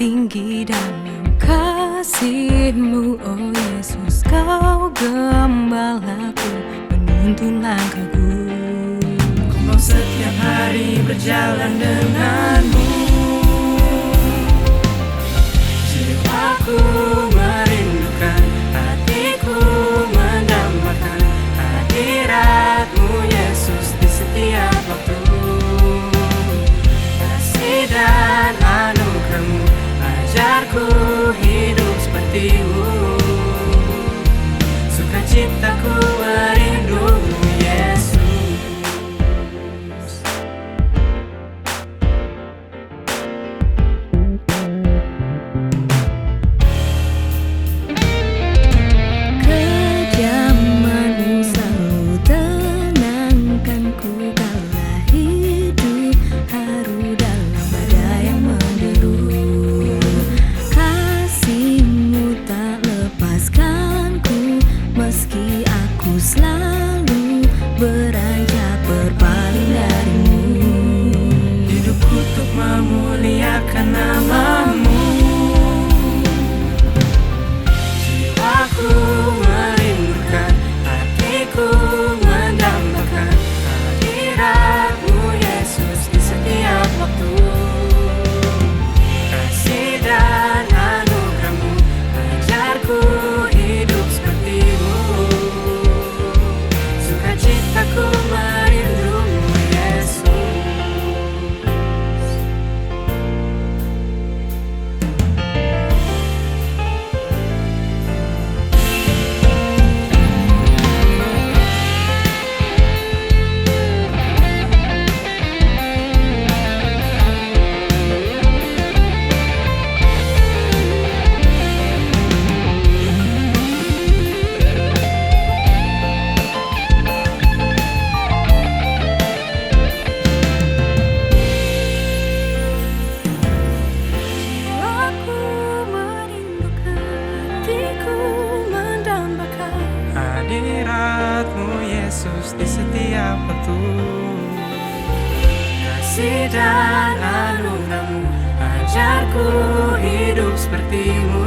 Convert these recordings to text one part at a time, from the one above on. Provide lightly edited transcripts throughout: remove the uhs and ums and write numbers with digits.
tinggi dalam kasih-Mu, oh Yesus. Kau gembalaku, menuntun langkahku. Ku mau setiap hari berjalan denganmu. Jiwaku merindukan, hatiku mendambakan hadirat-Mu Yesus di setiap waktu. Kasih dan anugerah-Mu ajarku hidup seperti-Mu. Sukacitaku merindu-Mu Yesus. Kediaman-Mu selalu tenangkanku kala hidup haru dalam badai yang menderu. Kasih-Mu tak lepaskanku meski aku selalu beranjak berpaling dari-Mu. Hidupku untuk memuliakan nama-Mu. Jiwaku merindukan, hatiku mendambakan hadirat-Mu Yesus di setiap waktu. Kasih dan anugerah-Mu ajarku hidup seperti-Mu. Sukacitaku merindu-Mu Yesus. Jiwaku merindukan, hatiku mendambakan Hadirat-Mu Yesus di setiap waktu. Kasih dan anugerah-Mu ajarku hidup seperti-Mu.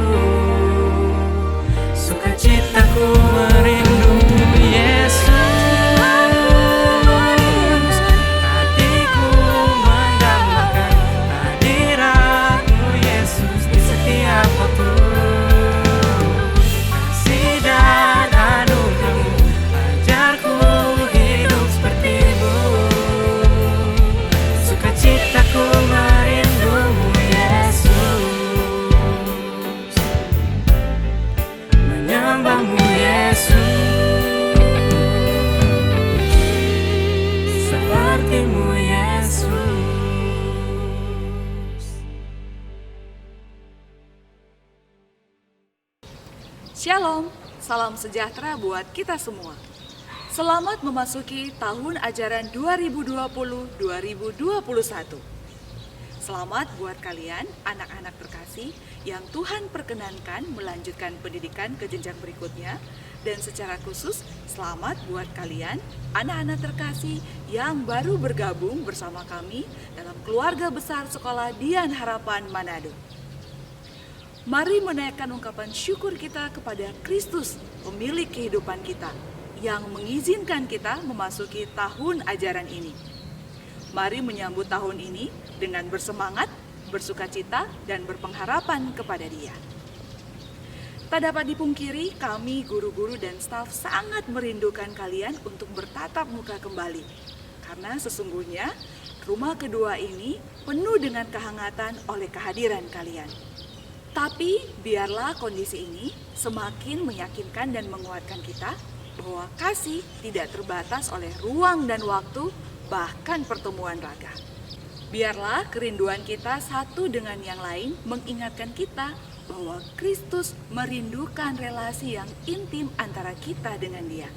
Sukacitaku merindu-Mu Yesus. Hatiku mendambakan hadirat-Mu Yesus di setiap waktu. Kasih dan anugerah-Mu ajarku hidup seperti-Mu. Sukacitaku merindu-Mu Yesus. Menyembah-Mu Yesus. Seperti-Mu Yesus. Shalom, salam sejahtera buat kita semua. Selamat memasuki tahun ajaran 2020-2021. Selamat buat kalian, anak-anak terkasih yang Tuhan perkenankan melanjutkan pendidikan ke jenjang berikutnya. Dan secara khusus, selamat buat kalian, anak-anak terkasih yang baru bergabung bersama kami dalam keluarga besar sekolah Dian Harapan Manado. Mari menaikkan ungkapan syukur kita kepada Kristus, pemilik kehidupan kita, yang mengizinkan kita memasuki tahun ajaran ini. Mari menyambut tahun ini dengan bersemangat, bersukacita, dan berpengharapan kepada Dia. Tak dapat dipungkiri, kami guru-guru dan staf sangat merindukan kalian untuk bertatap muka kembali. Karena sesungguhnya rumah kedua ini penuh dengan kehangatan oleh kehadiran kalian. Tapi biarlah kondisi ini semakin meyakinkan dan menguatkan kita bahwa kasih tidak terbatas oleh ruang dan waktu, bahkan pertemuan raga. Biarlah kerinduan kita satu dengan yang lain mengingatkan kita bahwa Kristus merindukan relasi yang intim antara kita dengan Dia.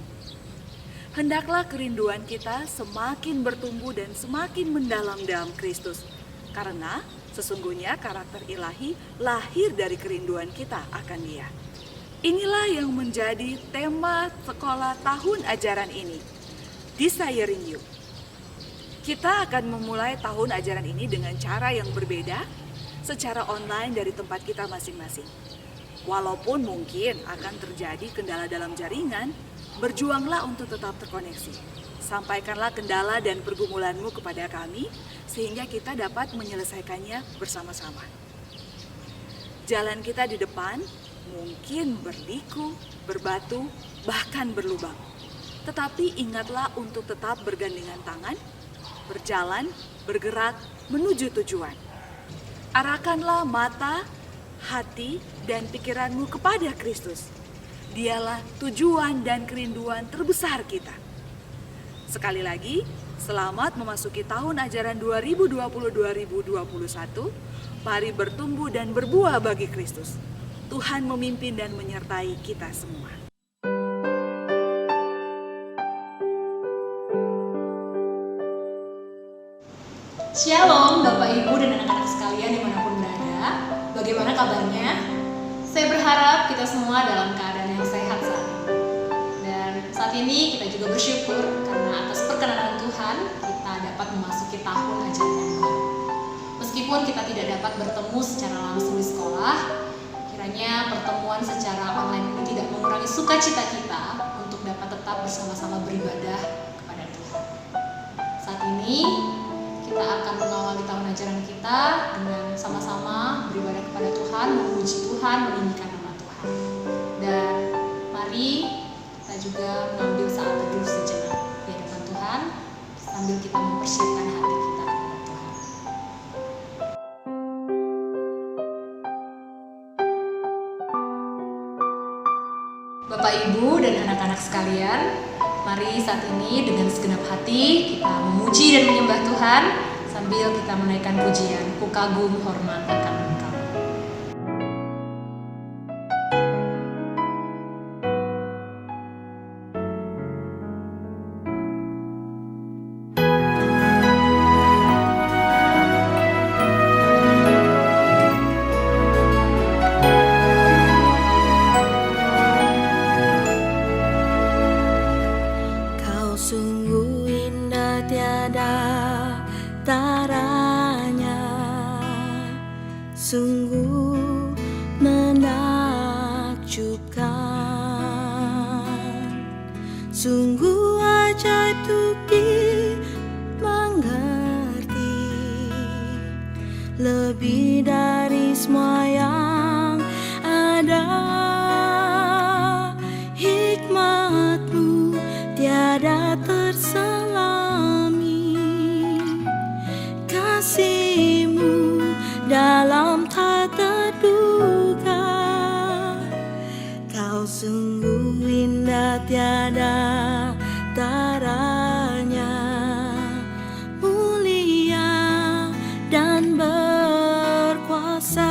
Hendaklah kerinduan kita semakin bertumbuh dan semakin mendalam dalam Kristus, karena sesungguhnya karakter ilahi lahir dari kerinduan kita akan Dia. Inilah yang menjadi tema sekolah tahun ajaran ini, Desiring You. Kita akan memulai tahun ajaran ini dengan cara yang berbeda. secara online dari tempat kita masing-masing. Walaupun mungkin akan terjadi kendala dalam jaringan, berjuanglah untuk tetap terkoneksi. Sampaikanlah kendala dan pergumulanmu kepada kami, sehingga kita dapat menyelesaikannya bersama-sama. Jalan kita di depan mungkin berliku, berbatu, bahkan berlubang. Tetapi ingatlah untuk tetap bergandengan tangan, berjalan, bergerak, menuju tujuan. Arahkanlah mata, hati, dan pikiranmu kepada Kristus. Dialah tujuan dan kerinduan terbesar kita. Sekali lagi, selamat memasuki tahun ajaran 2020-2021. Mari bertumbuh dan berbuah bagi Kristus. Tuhan memimpin dan menyertai kita semua. Shalom Bapak Ibu dan anak-anak sekalian dimanapun berada. Bagaimana kabarnya? Saya berharap kita semua dalam keadaan yang sehat saat ini. Dan saat ini kita juga bersyukur karena atas perkenanan Tuhan kita dapat memasuki tahun ajaran yang baru. Meskipun kita tidak dapat bertemu secara langsung di sekolah, kiranya pertemuan secara online ini tidak mengurangi sukacita kita untuk dapat tetap bersama-sama beribadah kepada Tuhan. Saat ini kita akan mengawali tahun ajaran kita dengan sama-sama beribadah kepada Tuhan, memuji Tuhan, meninggikan nama Tuhan. Dan mari kita juga mengambil saat teduh sejenak di hadapan Tuhan sambil kita mempersiapkan hati kita kepada Tuhan. Bapak, Ibu, dan anak-anak sekalian, mari saat ini dengan segenap hati kita memuji dan menyembah Tuhan sambil kita menaikkan pujian Ku Kagum Hormat akan Engkau. Kau sungguh indah tiada taranya, sungguh menakjubkan, sungguh ajaib untuk dimengerti, lebih dari semua yang ada. Hikmat-Mu tiada terselami, kasih-Mu dalam tak terduga. Kau sungguh indah tiada taranya, mulia dan berkuasa.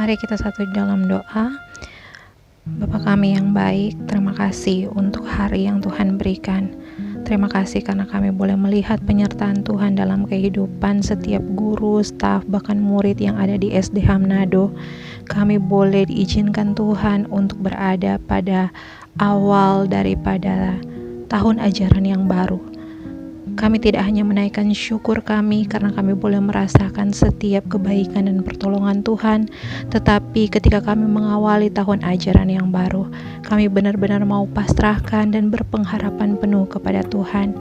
Mari kita satu dalam doa. Bapa kami yang baik, terima kasih untuk hari yang Tuhan berikan. Terima kasih karena kami boleh melihat penyertaan Tuhan dalam kehidupan setiap guru, staf, bahkan murid yang ada di SDH Manado. Kami boleh diizinkan Tuhan untuk berada pada awal daripada tahun ajaran yang baru. Kami tidak hanya menaikkan syukur kami karena kami boleh merasakan setiap kebaikan dan pertolongan Tuhan, tetapi ketika kami mengawali tahun ajaran yang baru, kami benar-benar mau pasrahkan dan berpengharapan penuh kepada Tuhan.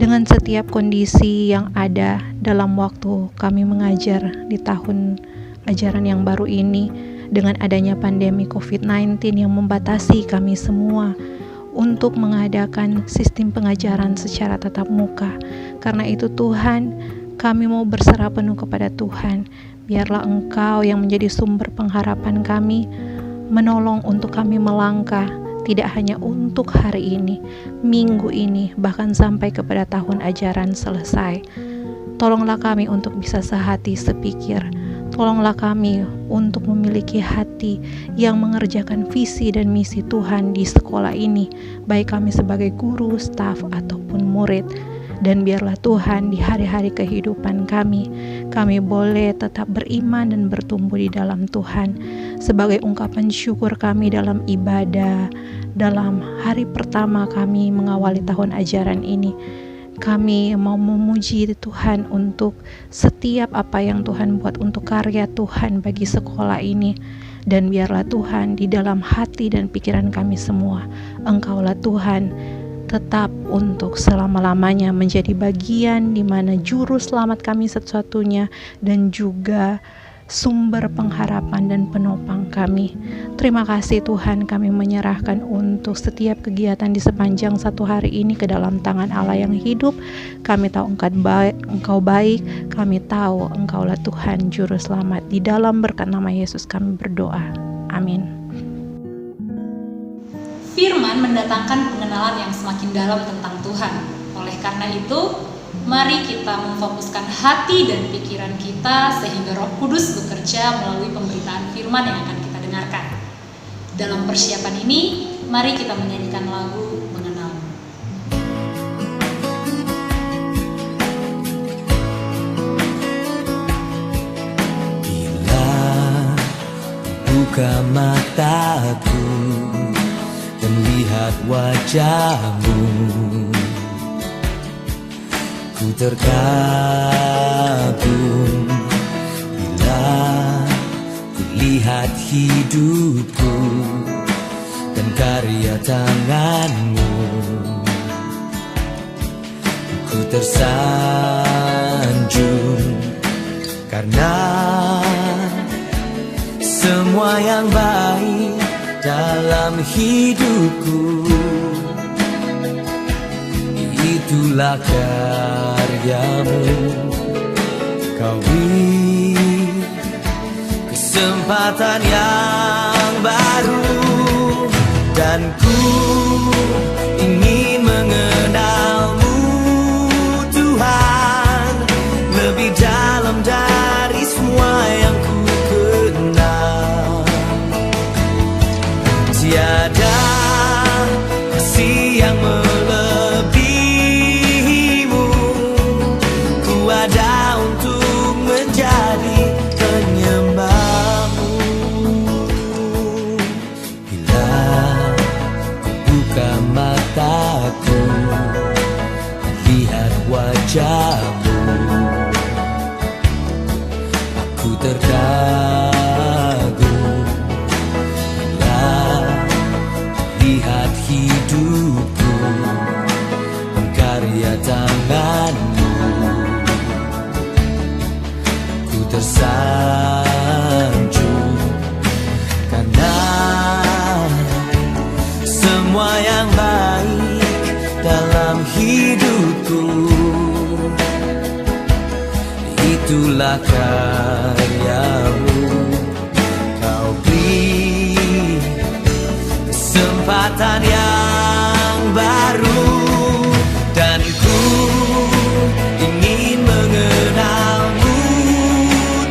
Dengan setiap kondisi yang ada dalam waktu kami mengajar di tahun ajaran yang baru ini, dengan adanya pandemi COVID-19 yang membatasi kami semua untuk mengadakan sistem pengajaran secara tatap muka. Karena itu Tuhan, kami mau berserah penuh kepada Tuhan. Biarlah Engkau yang menjadi sumber pengharapan kami, menolong untuk kami melangkah, tidak hanya untuk hari ini, minggu ini, bahkan sampai kepada tahun ajaran selesai. Tolonglah kami untuk bisa sehati sepikir. Tolonglah kami untuk memiliki hati yang mengerjakan visi dan misi Tuhan di sekolah ini, baik kami sebagai guru, staf, ataupun murid. Dan biarlah Tuhan di hari-hari kehidupan kami boleh tetap beriman dan bertumbuh di dalam Tuhan. Sebagai ungkapan syukur kami dalam ibadah, dalam hari pertama kami mengawali tahun ajaran ini, kami mau memuji Tuhan untuk setiap apa yang Tuhan buat untuk karya Tuhan bagi sekolah ini. Dan biarlah Tuhan di dalam hati dan pikiran kami semua, Engkaulah Tuhan tetap untuk selama-lamanya menjadi bagian di mana juru selamat kami satu-satunya dan juga sumber pengharapan dan penopang kami. Terima kasih Tuhan, kami menyerahkan untuk setiap kegiatan di sepanjang satu hari ini ke dalam tangan Allah yang hidup. Kami tahu Engkau baik, kami tahu Engkaulah Tuhan Juru Selamat. Di dalam berkat nama Yesus kami berdoa. Amin. Firman mendatangkan pengenalan yang semakin dalam tentang Tuhan. Oleh karena itu, mari kita memfokuskan hati dan pikiran kita sehingga Roh Kudus bekerja melalui pemberitaan firman yang akan kita dengarkan. Dalam persiapan ini, mari kita menyanyikan lagu Mengenal. Bila buka mataku dan lihat wajahmu, ku terkagum bila ku lihat hidupku dan karya tanganmu. Ku tersanjung karena semua yang baik dalam hidupku, itulah karyamu. Kau beri kesempatan yang baru, dan ku ingin mengenalmu Tuhan lebih dalam dari semua yang ku kenal. Tiada kasih yang melebihimu, ku ada untuk menjadi penyembahmu. Bila ku buka mataku, lihat wajahmu, aku terkagum bila lihat hidupku, karya tanganmu. Ku tersanjung karena semua yang baik dalam hidupku, itulah karyamu. Kau beri kesempatan yang baru, dan ku ingin mengenalmu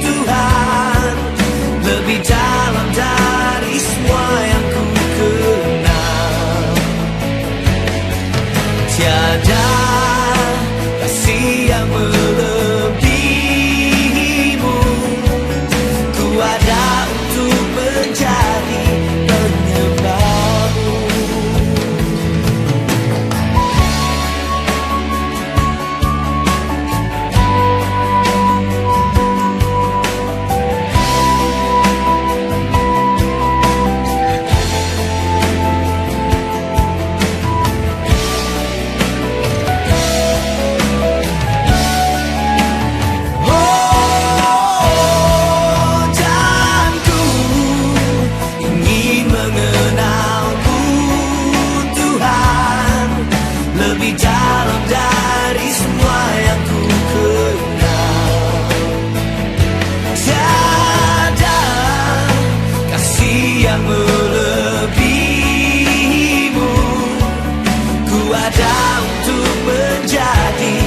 Tuhan lebih lebih dalam dari semua yang ku kenal. Tiada kasih yang melebihimu. Ku ada untuk menjadi,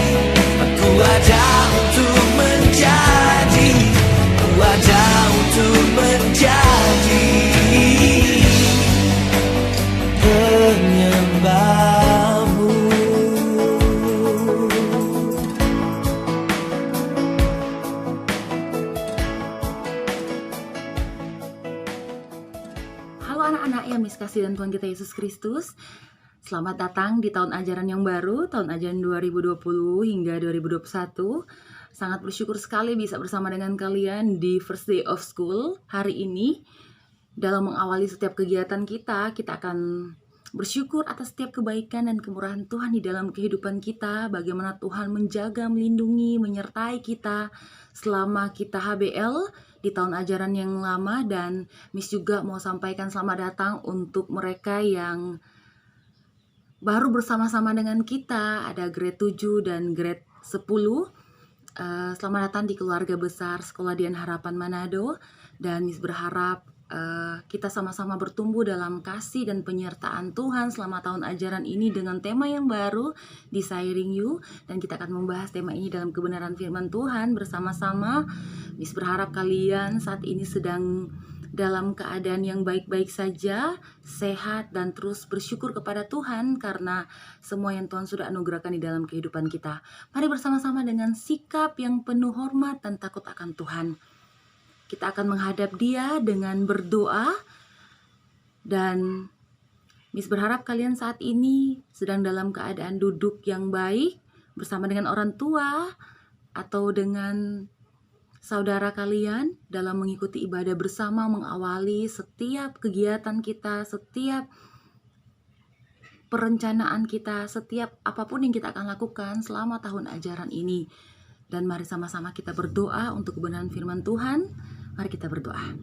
ku ada untuk menjadi, ku ada untuk menjadi penyembahmu. Halo anak-anak yang kasih dan Tuhan kita Yesus Kristus. Selamat datang di tahun ajaran yang baru, tahun ajaran 2020 hingga 2021. Sangat bersyukur sekali bisa bersama dengan kalian di first day of school hari ini. Dalam mengawali setiap kegiatan kita akan bersyukur atas setiap kebaikan dan kemurahan Tuhan di dalam kehidupan kita. Bagaimana Tuhan menjaga, melindungi, menyertai kita selama kita HBL di tahun ajaran yang lama. Dan Miss juga mau sampaikan selamat datang untuk mereka yang baru bersama-sama dengan kita, ada grade 7 dan grade 10. Selamat datang di keluarga besar Sekolah Dian Harapan Manado. Dan Miss berharap kita sama-sama bertumbuh dalam kasih dan penyertaan Tuhan selama tahun ajaran ini dengan tema yang baru, Desiring You. Dan kita akan membahas tema ini dalam kebenaran firman Tuhan bersama-sama. Miss berharap kalian saat ini sedang dalam keadaan yang baik-baik saja, sehat, dan terus bersyukur kepada Tuhan karena semua yang Tuhan sudah anugerahkan di dalam kehidupan kita. Mari bersama-sama dengan sikap yang penuh hormat dan takut akan Tuhan. Kita akan menghadap Dia dengan berdoa. Dan Miss berharap kalian saat ini sedang dalam keadaan duduk yang baik bersama dengan orang tua atau dengan saudara kalian dalam mengikuti ibadah bersama, mengawali setiap kegiatan kita, setiap perencanaan kita, setiap apapun yang kita akan lakukan selama tahun ajaran ini. Dan mari sama-sama kita berdoa untuk kebenaran firman Tuhan. Mari kita berdoa.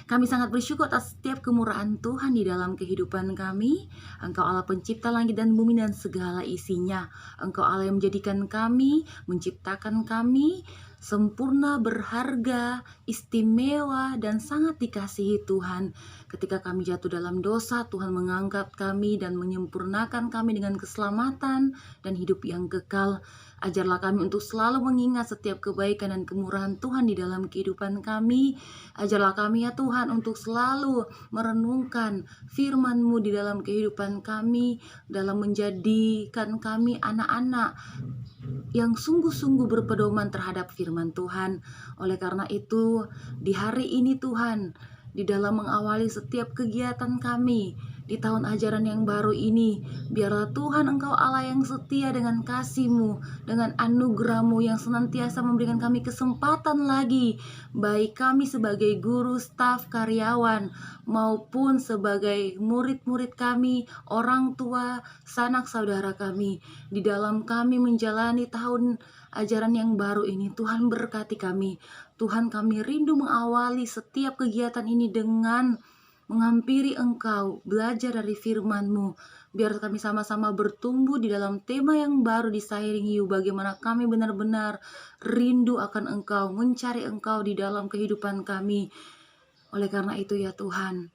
Kami sangat bersyukur atas setiap kemurahan Tuhan di dalam kehidupan kami. Engkau Allah pencipta langit dan bumi dan segala isinya. Engkau Allah yang menjadikan kami, menciptakan kami sempurna, berharga, istimewa, dan sangat dikasihi Tuhan. Ketika kami jatuh dalam dosa, Tuhan mengangkat kami dan menyempurnakan kami dengan keselamatan dan hidup yang kekal. Ajarlah kami untuk selalu mengingat setiap kebaikan dan kemurahan Tuhan di dalam kehidupan kami. Ajarlah kami ya Tuhan untuk selalu merenungkan firman-Mu di dalam kehidupan kami, dalam menjadikan kami anak-anak yang sungguh-sungguh berpedoman terhadap firman Tuhan. Oleh karena itu, di hari ini Tuhan, di dalam mengawali setiap kegiatan kami di tahun ajaran yang baru ini, biarlah Tuhan Engkau Allah yang setia dengan kasih-Mu, dengan anugerah-Mu yang senantiasa memberikan kami kesempatan lagi, baik kami sebagai guru, staf, karyawan, maupun sebagai murid-murid kami, orang tua, sanak saudara kami, di dalam kami menjalani tahun ajaran yang baru ini. Tuhan berkati kami. Tuhan, kami rindu mengawali setiap kegiatan ini dengan menghampiri Engkau, belajar dari firman-Mu. Biar kami sama-sama bertumbuh di dalam tema yang baru, Desiring You. Bagaimana kami benar-benar rindu akan Engkau, mencari Engkau di dalam kehidupan kami. Oleh karena itu ya Tuhan,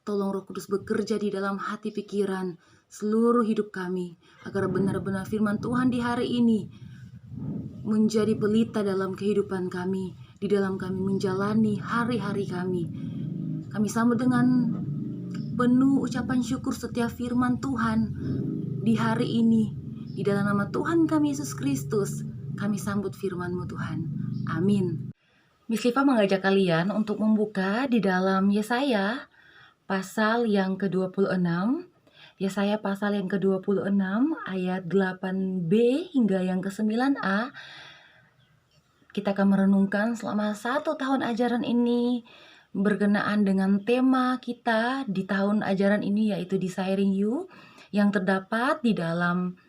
tolong Roh Kudus bekerja di dalam hati pikiran seluruh hidup kami, agar benar-benar firman Tuhan di hari ini menjadi pelita dalam kehidupan kami, di dalam kami menjalani hari-hari kami. Kami sambut dengan penuh ucapan syukur setiap firman Tuhan di hari ini. Di dalam nama Tuhan kami Yesus Kristus, kami sambut firman-Mu Tuhan. Amin. Miss Liva mengajak kalian untuk membuka di dalam Yesaya pasal yang ke-26. Yesaya pasal yang ke-26 ayat 8b hingga yang ke-9a. Kita akan merenungkan selama 1 tahun ajaran ini berkenaan dengan tema kita di tahun ajaran ini, yaitu Desiring You, yang terdapat di dalam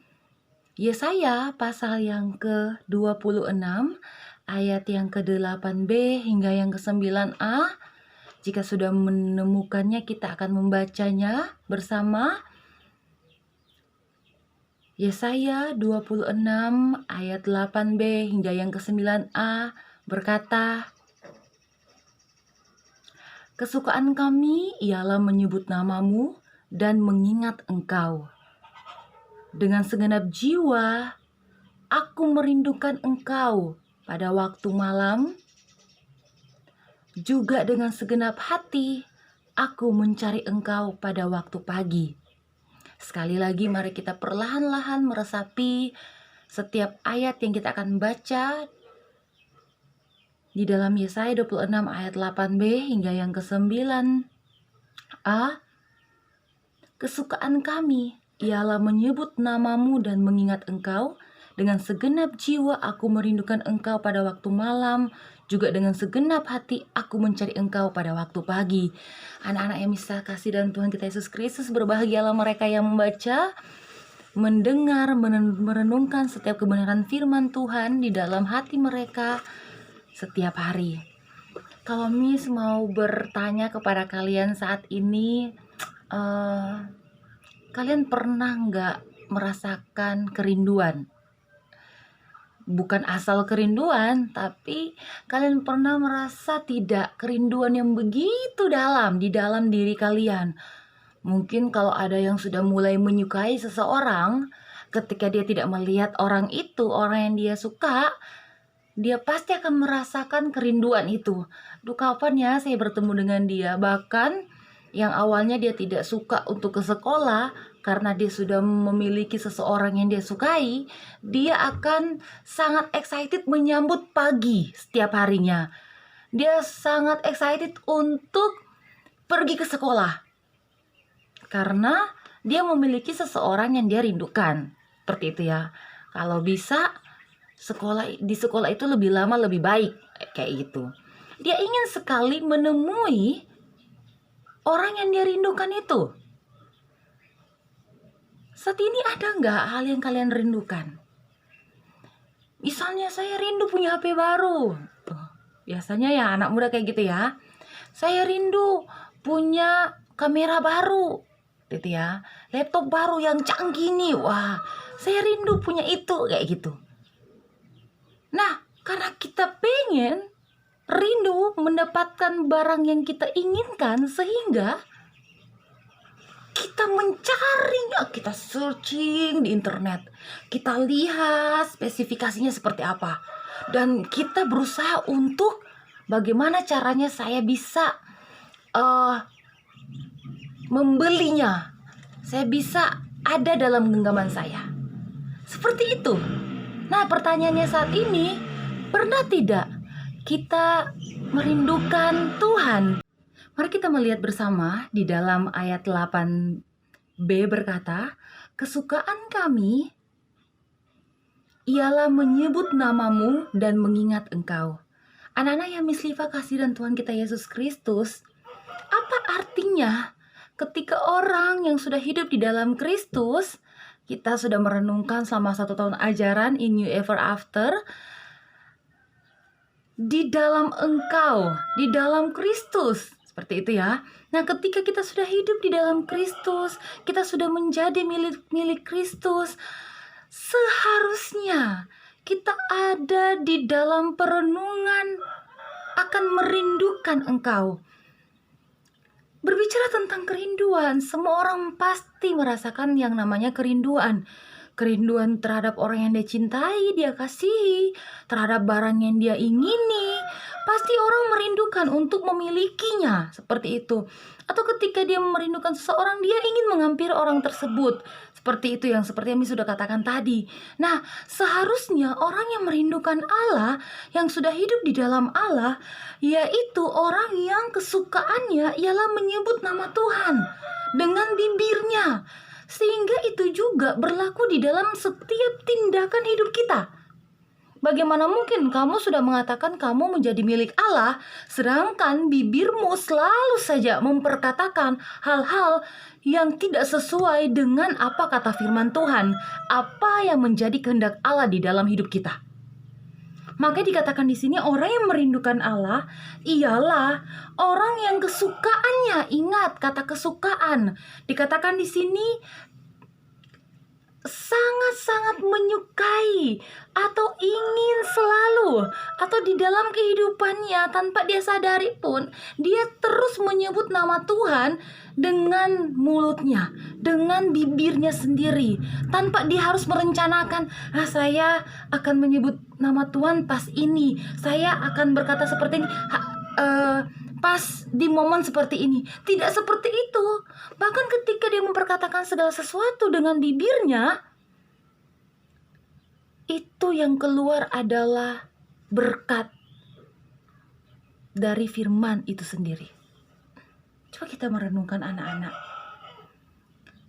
Yesaya pasal yang ke-26 ayat yang ke-8b hingga yang ke-9a. Jika sudah menemukannya, kita akan membacanya bersama. Yesaya 26 ayat 8b hingga yang ke-9a berkata, kesukaan kami ialah menyebut namamu dan mengingat engkau. Dengan segenap jiwa, aku merindukan engkau pada waktu malam. Juga dengan segenap hati, aku mencari engkau pada waktu pagi. Sekali lagi mari kita perlahan-lahan meresapi setiap ayat yang kita akan baca di dalam Yesaya 26 ayat 8b hingga yang ke-9a. Kesukaan kami ialah menyebut namamu dan mengingat engkau. Dengan segenap jiwa aku merindukan engkau pada waktu malam. Juga dengan segenap hati aku mencari engkau pada waktu pagi. Anak-anak yang bisa kasih dalam Tuhan kita Yesus Kristus, berbahagialah mereka yang membaca, mendengar, merenungkan setiap kebenaran firman Tuhan di dalam hati mereka setiap hari. Kalau Miss mau bertanya kepada kalian saat ini, kalian pernah nggak merasakan kerinduan? Bukan asal kerinduan, tapi kalian pernah merasa tidak kerinduan yang begitu dalam di dalam diri kalian. Mungkin kalau ada yang sudah mulai menyukai seseorang, ketika dia tidak melihat orang itu, orang yang dia suka, dia pasti akan merasakan kerinduan itu. Duh, kapan ya saya bertemu dengan dia? Bahkan yang awalnya dia tidak suka untuk ke sekolah, karena dia sudah memiliki seseorang yang dia sukai, dia akan sangat excited menyambut pagi setiap harinya. Dia sangat excited untuk pergi ke sekolah, karena dia memiliki seseorang yang dia rindukan. Seperti itu ya. Kalau bisa di sekolah itu lebih lama lebih baik, kayak gitu. Dia ingin sekali menemui orang yang dia rindukan itu. Saat ini ada nggak hal yang kalian rindukan? Misalnya saya rindu punya HP baru. Biasanya ya anak muda kayak gitu ya. Saya rindu punya kamera baru, gitu ya. Laptop baru yang canggih nih. Wah, saya rindu punya itu, kayak gitu. Nah, karena kita pengen rindu mendapatkan barang yang kita inginkan, sehingga kita mencari, kita searching di internet, kita lihat spesifikasinya seperti apa, dan kita berusaha untuk bagaimana caranya saya bisa membelinya, saya bisa ada dalam genggaman saya. Seperti itu. Nah, pertanyaannya saat ini, pernah tidak kita merindukan Tuhan? Mari kita melihat bersama di dalam ayat 8b berkata, kesukaan kami ialah menyebut namamu dan mengingat engkau. Anak-anak yang Mislifa kasih dan Tuhan kita Yesus Kristus, apa artinya ketika orang yang sudah hidup di dalam Kristus, kita sudah merenungkan selama 1 tahun ajaran in New Ever After, di dalam engkau, di dalam Kristus. Seperti itu ya. Nah, ketika kita sudah hidup di dalam Kristus, kita sudah menjadi milik Kristus, seharusnya kita ada di dalam perenungan akan merindukan engkau. Berbicara tentang kerinduan, semua orang pasti merasakan yang namanya kerinduan. Kerinduan terhadap orang yang dia cintai, dia kasihi, terhadap barang yang dia ingini. Pasti orang merindukan untuk memilikinya, seperti itu. Atau ketika dia merindukan seseorang, dia ingin menghampiri orang tersebut. Seperti itu yang seperti yang sudah katakan tadi. Nah, seharusnya orang yang merindukan Allah, yang sudah hidup di dalam Allah, yaitu orang yang kesukaannya ialah menyebut nama Tuhan dengan bibirnya. Sehingga itu juga berlaku di dalam setiap tindakan hidup kita. Bagaimana mungkin kamu sudah mengatakan kamu menjadi milik Allah, sedangkan bibirmu selalu saja memperkatakan hal-hal yang tidak sesuai dengan apa kata firman Tuhan, apa yang menjadi kehendak Allah di dalam hidup kita. Maka dikatakan di sini orang yang merindukan Allah ialah orang yang kesukaannya, ingat kata kesukaan. Dikatakan di sini sangat-sangat menyukai atau ingin selalu, atau di dalam kehidupannya tanpa dia sadari pun, dia terus menyebut nama Tuhan dengan mulutnya, dengan bibirnya sendiri, tanpa dia harus merencanakan, saya akan menyebut nama Tuhan pas ini, saya akan berkata seperti ini, pas di momen seperti ini. Tidak seperti itu. Bahkan ketika dia memperkatakan segala sesuatu dengan bibirnya, itu yang keluar adalah berkat dari firman itu sendiri. Coba kita merenungkan anak-anak.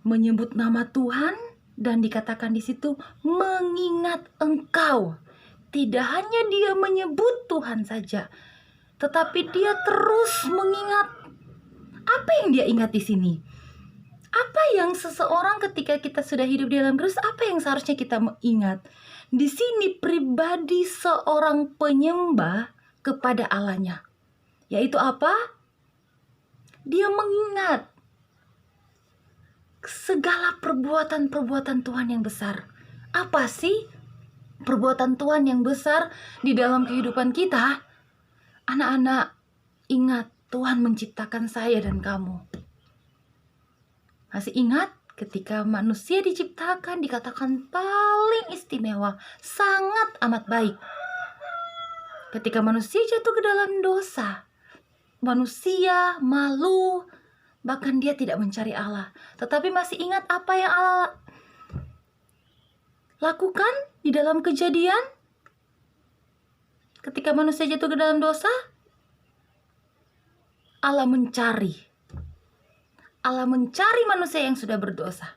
Menyebut nama Tuhan dan dikatakan di situ mengingat engkau. Tidak hanya dia menyebut Tuhan saja, tetapi dia terus mengingat. Apa yang dia ingat di sini? Apa yang seseorang ketika kita sudah hidup di dalam Kristus, apa yang seharusnya kita ingat? Di sini pribadi seorang penyembah kepada Allahnya, yaitu apa? Dia mengingat segala perbuatan-perbuatan Tuhan yang besar. Apa sih perbuatan Tuhan yang besar di dalam kehidupan kita? Anak-anak, ingat Tuhan menciptakan saya dan kamu. Masih ingat ketika manusia diciptakan dikatakan paling istimewa, sangat amat baik. Ketika manusia jatuh ke dalam dosa, manusia malu, bahkan dia tidak mencari Allah. Tetapi masih ingat apa yang Allah lakukan di dalam Kejadian? Ketika manusia jatuh ke dalam dosa, Allah mencari manusia yang sudah berdosa.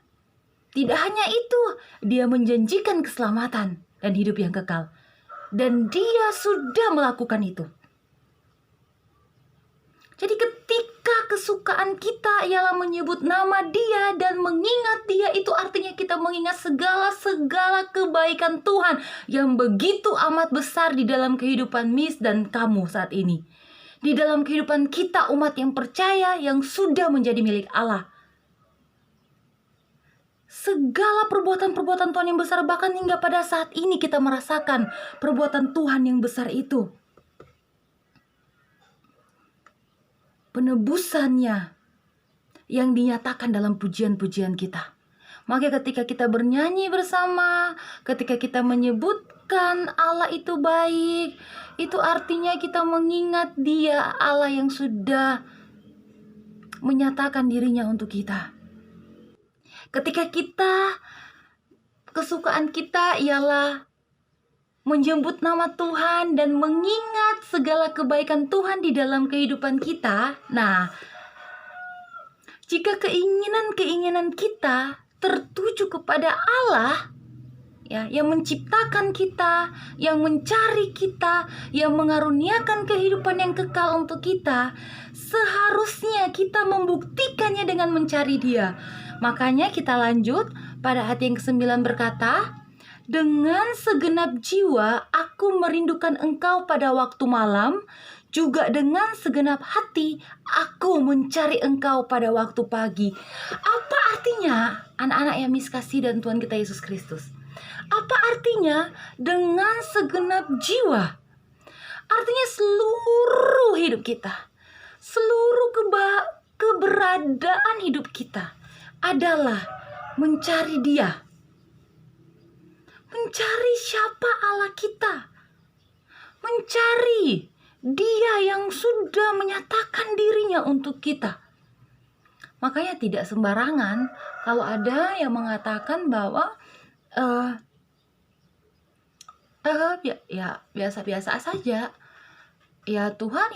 Tidak hanya itu, dia menjanjikan keselamatan dan hidup yang kekal. Dan dia sudah melakukan itu. Jadi ketika kesukaan kita ialah menyebut nama dia dan mengingat dia, itu artinya kita mengingat segala kebaikan Tuhan yang begitu amat besar di dalam kehidupan Miss dan kamu saat ini. Di dalam kehidupan kita umat yang percaya yang sudah menjadi milik Allah. Segala perbuatan-perbuatan Tuhan yang besar, bahkan hingga pada saat ini kita merasakan perbuatan Tuhan yang besar itu. Penebusannya yang dinyatakan dalam pujian-pujian kita. Maka ketika kita bernyanyi bersama, ketika kita menyebutkan Allah itu baik, itu artinya kita mengingat dia, Allah yang sudah menyatakan dirinya untuk kita. Ketika kesukaan kita ialah menyebut nama Tuhan dan mengingat segala kebaikan Tuhan di dalam kehidupan kita. Nah, jika keinginan kita tertuju kepada Allah, ya, yang menciptakan kita, yang mencari kita, yang mengaruniakan kehidupan yang kekal untuk kita, seharusnya kita membuktikannya dengan mencari Dia. Makanya kita lanjut pada ayat yang ke-9 berkata, dengan segenap jiwa aku merindukan engkau pada waktu malam, juga dengan segenap hati aku mencari engkau pada waktu pagi. Apa artinya anak-anak yang Miss kasih dan Tuhan kita Yesus Kristus? Apa artinya dengan segenap jiwa? Artinya seluruh hidup kita, seluruh keberadaan hidup kita adalah mencari Dia. Mencari siapa Allah kita. Mencari Dia yang sudah menyatakan dirinya untuk kita. Makanya tidak sembarangan kalau ada yang mengatakan bahwa biasa-biasa saja. Ya Tuhan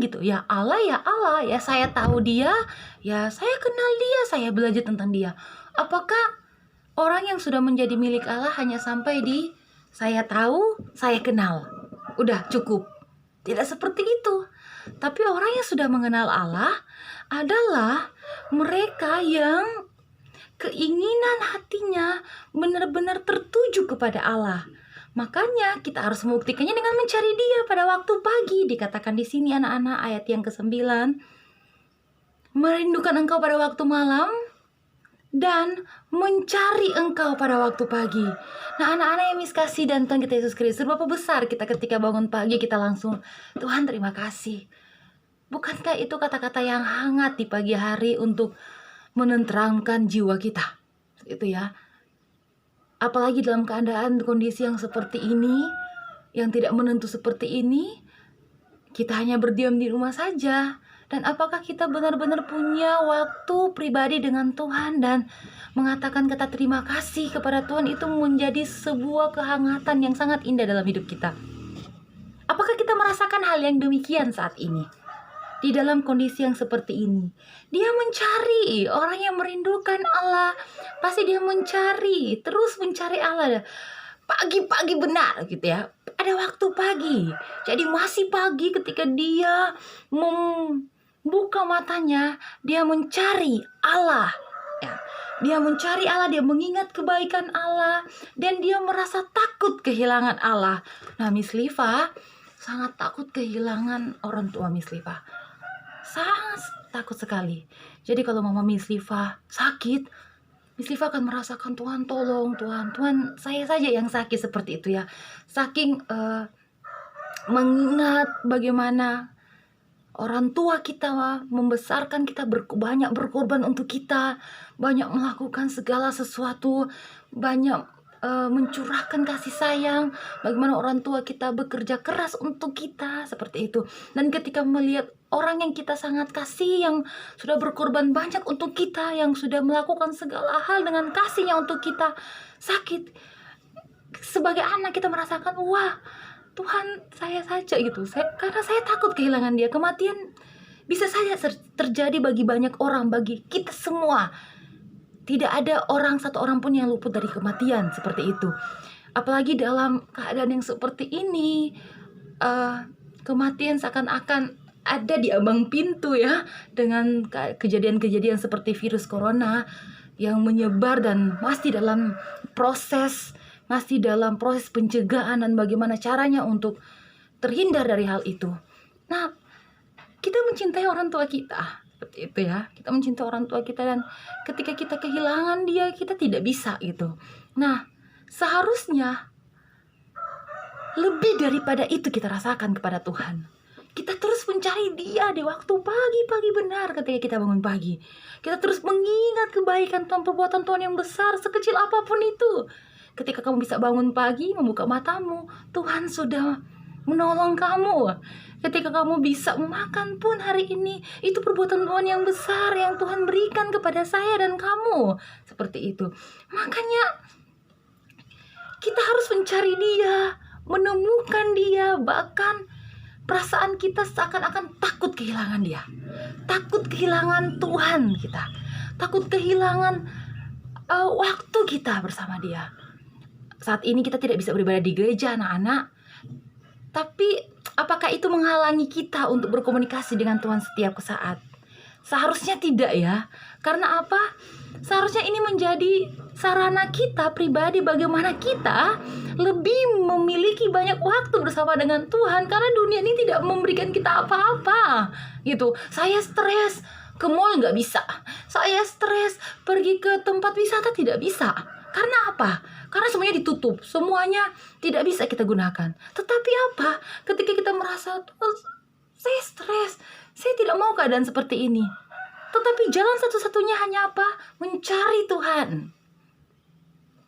gitu. Ya Allah, ya saya tahu Dia, ya saya kenal Dia, saya belajar tentang Dia. Apakah orang yang sudah menjadi milik Allah hanya sampai di saya tahu, saya kenal, udah cukup? Tidak seperti itu. Tapi orang yang sudah mengenal Allah adalah mereka yang keinginan hatinya benar-benar tertuju kepada Allah. Makanya kita harus membuktikannya dengan mencari Dia pada waktu pagi. Dikatakan di sini anak-anak ayat yang ke-9, merindukan engkau pada waktu malam, dan mencari Engkau pada waktu pagi. Nah, anak-anak yang kasih dan Tuhan kita Yesus Kristus, berapa besar kita ketika bangun pagi kita langsung, Tuhan terima kasih. Bukankah itu kata-kata yang hangat di pagi hari untuk menenteramkan jiwa kita? Itu ya. Apalagi dalam keadaan kondisi yang seperti ini, yang tidak menentu seperti ini, kita hanya berdiam di rumah saja. Dan apakah kita benar-benar punya waktu pribadi dengan Tuhan dan mengatakan kata terima kasih kepada Tuhan itu menjadi sebuah kehangatan yang sangat indah dalam hidup kita. Apakah kita merasakan hal yang demikian saat ini? Di dalam kondisi yang seperti ini, dia mencari orang yang merindukan Allah. Pasti dia mencari, terus mencari Allah. Pagi-pagi benar gitu ya. Ada waktu pagi. Jadi masih pagi ketika dia membuka matanya, dia mencari Allah. Ya. Dia mencari Allah, dia mengingat kebaikan Allah, dan dia merasa takut kehilangan Allah. Nah, Miss Liva sangat takut kehilangan orang tua Miss Liva. Sangat takut sekali. Jadi kalau Mama Miss Liva sakit, Miss Liva akan merasakan, Tuhan tolong, Tuhan saya saja yang sakit, seperti itu ya. Saking mengingat bagaimana orang tua kita membesarkan kita, banyak berkorban untuk kita, banyak melakukan segala sesuatu, banyak mencurahkan kasih sayang, bagaimana orang tua kita bekerja keras untuk kita, seperti itu. Dan ketika melihat orang yang kita sangat kasih, yang sudah berkorban banyak untuk kita, yang sudah melakukan segala hal dengan kasihnya untuk kita, sakit, sebagai anak kita merasakan, wah Tuhan saya saja gitu, karena saya takut kehilangan dia. Kematian bisa saja terjadi bagi banyak orang, bagi kita semua. Tidak ada satu orang pun yang luput dari kematian, seperti itu. Apalagi dalam keadaan yang seperti ini, kematian seakan-akan ada di ambang pintu ya, dengan kejadian-kejadian seperti virus corona yang menyebar dan masih dalam proses pencegahan dan bagaimana caranya untuk terhindar dari hal itu. Nah, kita mencintai orang tua kita, seperti itu ya. Kita mencintai orang tua kita, dan ketika kita kehilangan dia, kita tidak bisa gitu. Nah, seharusnya lebih daripada itu kita rasakan kepada Tuhan. Kita terus mencari dia di waktu pagi-pagi benar ketika kita bangun pagi. Kita terus mengingat kebaikan Tuhan, perbuatan Tuhan yang besar, sekecil apapun itu. Ketika kamu bisa bangun pagi, membuka matamu, Tuhan sudah menolong kamu. Ketika kamu bisa makan pun hari ini, itu perbuatan Tuhan yang besar yang Tuhan berikan kepada saya dan kamu. Seperti itu. Makanya kita harus mencari dia, menemukan dia. Bahkan perasaan kita seakan-akan takut kehilangan dia. Takut kehilangan Tuhan kita. Takut kehilangan waktu kita bersama dia. Saat ini kita tidak bisa beribadah di gereja, anak-anak. Tapi apakah itu menghalangi kita untuk berkomunikasi dengan Tuhan setiap saat? Seharusnya tidak ya. Karena apa? Seharusnya ini menjadi sarana kita pribadi, bagaimana kita lebih memiliki banyak waktu bersama dengan Tuhan. Karena dunia ini tidak memberikan kita apa-apa gitu. Saya stres, ke mall nggak bisa. Saya stres, pergi ke tempat wisata tidak bisa. Karena apa? Karena semuanya ditutup, semuanya tidak bisa kita gunakan. Tetapi apa? Ketika kita merasa, saya stres, saya tidak mau keadaan seperti ini. Tetapi jalan satu-satunya hanya apa? Mencari Tuhan.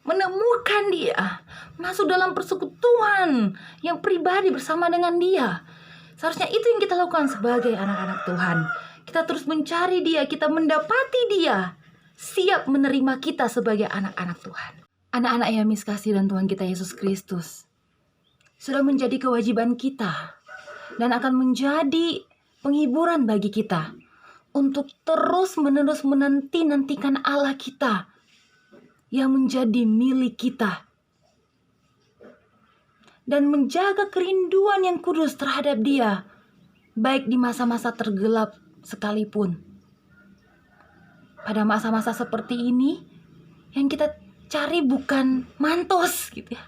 Menemukan dia. Masuk dalam persekutuan yang pribadi bersama dengan dia. Seharusnya itu yang kita lakukan sebagai anak-anak Tuhan. Kita terus mencari dia, kita mendapati dia. Siap menerima kita sebagai anak-anak Tuhan. Anak-anak yang kasih dan Tuhan kita Yesus Kristus sudah menjadi kewajiban kita dan akan menjadi penghiburan bagi kita untuk terus-menerus menantikan Allah kita yang menjadi milik kita dan menjaga kerinduan yang kudus terhadap dia, baik di masa-masa tergelap sekalipun. Pada masa-masa seperti ini, yang kita cari bukan mantos gitu ya.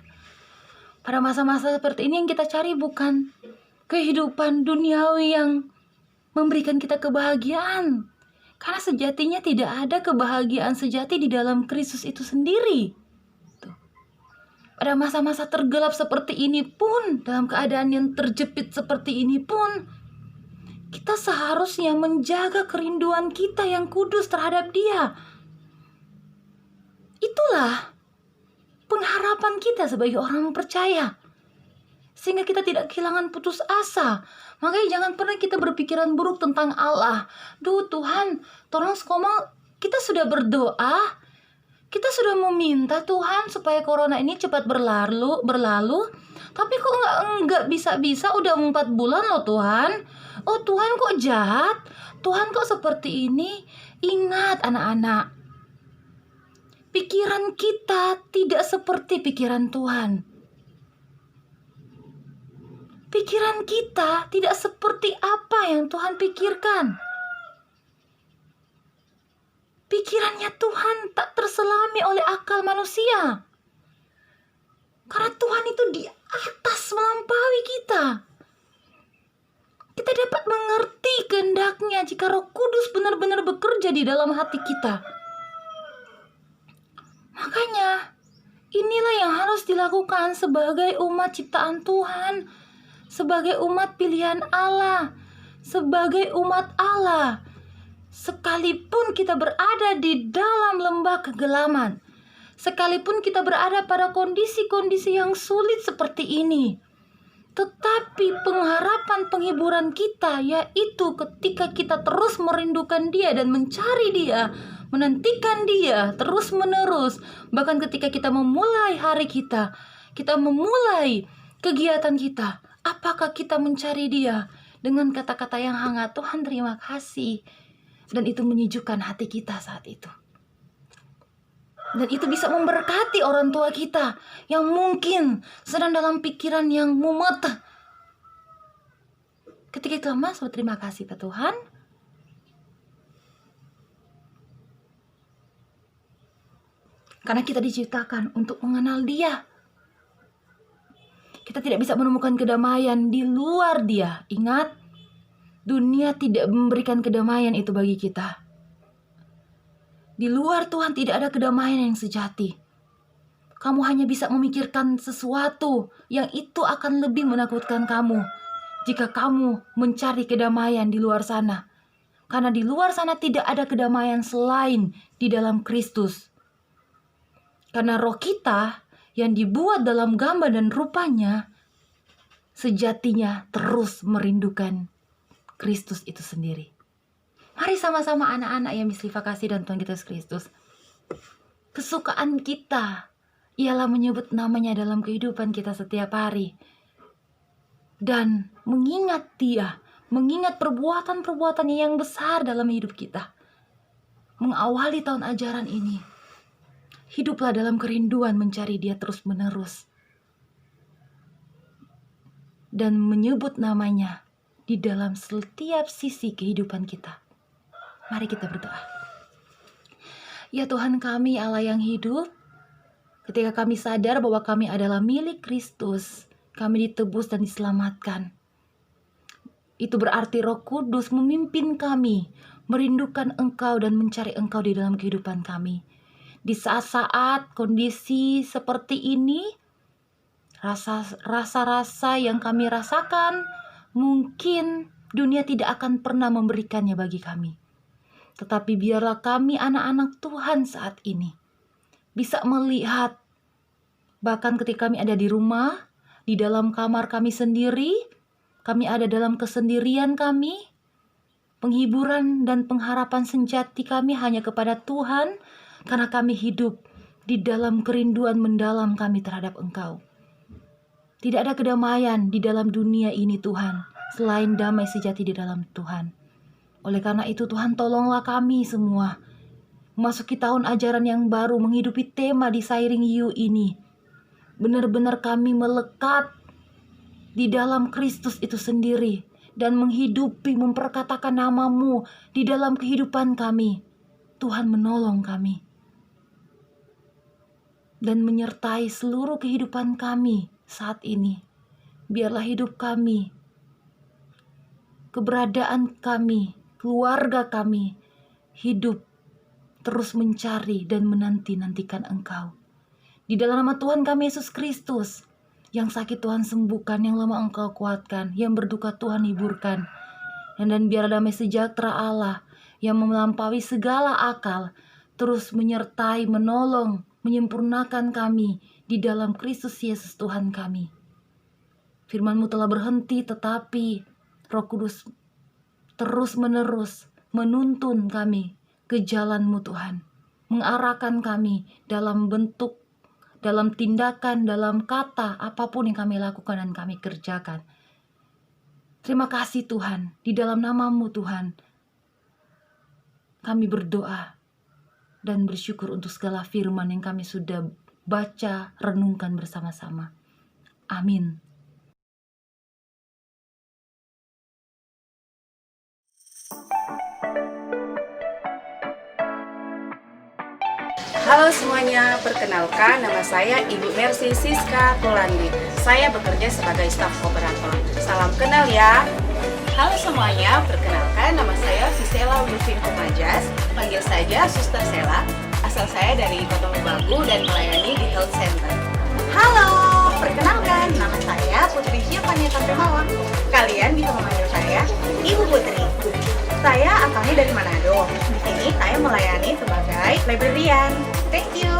Pada masa-masa seperti ini yang kita cari bukan kehidupan duniawi yang memberikan kita kebahagiaan. Karena sejatinya tidak ada kebahagiaan sejati di dalam Kristus itu sendiri. Tuh. Pada masa-masa tergelap seperti ini pun, dalam keadaan yang terjepit seperti ini pun, kita seharusnya menjaga kerinduan kita yang kudus terhadap Dia. Itulah pengharapan kita sebagai orang percaya, sehingga kita tidak kehilangan putus asa. Makanya jangan pernah kita berpikiran buruk tentang Allah. Duh Tuhan, tolong skoma, kita sudah berdoa, kita sudah meminta Tuhan supaya corona ini cepat berlalu, tapi kok nggak bisa-bisa, udah 4 bulan loh Tuhan. Oh Tuhan kok jahat, Tuhan kok seperti ini. Ingat anak-anak, pikiran kita tidak seperti pikiran Tuhan. Pikiran kita tidak seperti apa yang Tuhan pikirkan. Pikirannya Tuhan tak terselami oleh akal manusia. Karena Tuhan itu di atas melampaui kita. Kita dapat mengerti kehendak-Nya jika Roh Kudus benar-benar bekerja di dalam hati kita. Makanya, inilah yang harus dilakukan sebagai umat ciptaan Tuhan, sebagai umat pilihan Allah, sebagai umat Allah. Sekalipun kita berada di dalam lembah kegelapan, sekalipun kita berada pada kondisi-kondisi yang sulit seperti ini, tetapi pengharapan penghiburan kita yaitu ketika kita terus merindukan Dia dan mencari Dia, menantikan Dia terus-menerus. Bahkan ketika kita memulai hari kita memulai kegiatan kita, apakah kita mencari Dia dengan kata-kata yang hangat, Tuhan terima kasih. Dan itu menyejukkan hati kita saat itu. Dan itu bisa memberkati orang tua kita yang mungkin sedang dalam pikiran yang mumet. Ketika itu Mas berterima kasih Pak Tuhan. Karena kita diciptakan untuk mengenal Dia. Kita tidak bisa menemukan kedamaian di luar Dia. Ingat, dunia tidak memberikan kedamaian itu bagi kita. Di luar Tuhan tidak ada kedamaian yang sejati. Kamu hanya bisa memikirkan sesuatu yang itu akan lebih menakutkan kamu jika kamu mencari kedamaian di luar sana. Karena di luar sana tidak ada kedamaian selain di dalam Kristus. Karena roh kita yang dibuat dalam gambar dan rupanya sejatinya terus merindukan Kristus itu sendiri. Mari sama-sama anak-anak yang mislifa kasih dan Tuhan kita Yesus Kristus. Kesukaan kita ialah menyebut namanya dalam kehidupan kita setiap hari. Dan mengingat Dia, mengingat perbuatan-perbuatannya yang besar dalam hidup kita. Mengawali tahun ajaran ini, hiduplah dalam kerinduan mencari Dia terus-menerus. Dan menyebut namanya di dalam setiap sisi kehidupan kita. Mari kita berdoa. Ya Tuhan kami Allah yang hidup, ketika kami sadar bahwa kami adalah milik Kristus, kami ditebus dan diselamatkan. Itu berarti Roh Kudus memimpin kami, merindukan Engkau dan mencari Engkau di dalam kehidupan kami. Di saat-saat kondisi seperti ini, rasa-rasa yang kami rasakan, mungkin dunia tidak akan pernah memberikannya bagi kami. Tetapi biarlah kami anak-anak Tuhan saat ini bisa melihat, bahkan ketika kami ada di rumah, di dalam kamar kami sendiri, kami ada dalam kesendirian kami, penghiburan dan pengharapan sejati kami hanya kepada Tuhan, karena kami hidup di dalam kerinduan mendalam kami terhadap Engkau. Tidak ada kedamaian di dalam dunia ini Tuhan, selain damai sejati di dalam Tuhan. Oleh karena itu Tuhan tolonglah kami semua memasuki tahun ajaran yang baru, menghidupi tema Desiring You ini. Benar-benar kami melekat di dalam Kristus itu sendiri dan menghidupi, memperkatakan nama-Mu di dalam kehidupan kami. Tuhan menolong kami dan menyertai seluruh kehidupan kami saat ini. Biarlah hidup kami, keberadaan kami, keluarga kami hidup, terus mencari dan menanti-nantikan Engkau. Di dalam nama Tuhan kami Yesus Kristus, yang sakit Tuhan sembuhkan, yang lemah Engkau kuatkan, yang berduka Tuhan hiburkan. Dan biar damai sejahtera Allah yang melampaui segala akal, terus menyertai, menolong, menyempurnakan kami di dalam Kristus Yesus Tuhan kami. Firman-Mu telah berhenti, tetapi Roh Kudus terus menerus menuntun kami ke jalan-Mu Tuhan. Mengarahkan kami dalam bentuk, dalam tindakan, dalam kata, apapun yang kami lakukan dan kami kerjakan. Terima kasih Tuhan, di dalam nama-Mu Tuhan, kami berdoa dan bersyukur untuk segala firman yang kami sudah baca, renungkan bersama-sama. Amin. Halo semuanya, perkenalkan nama saya Ibu Mercy Siska Tulandi. Saya bekerja sebagai staf operator. Salam kenal ya. Halo semuanya, perkenalkan nama saya Visela Wilvin Kumajas. Panggil saja Suster Sela. Asal saya dari Kota Mobagu dan melayani di health center. Halo, perkenalkan nama saya Putri Syafania Tamremawang. Kalian bisa memanggil saya Ibu Putri. Saya asalnya dari Manado. Di sini saya melayani sebagai librarian. Thank you.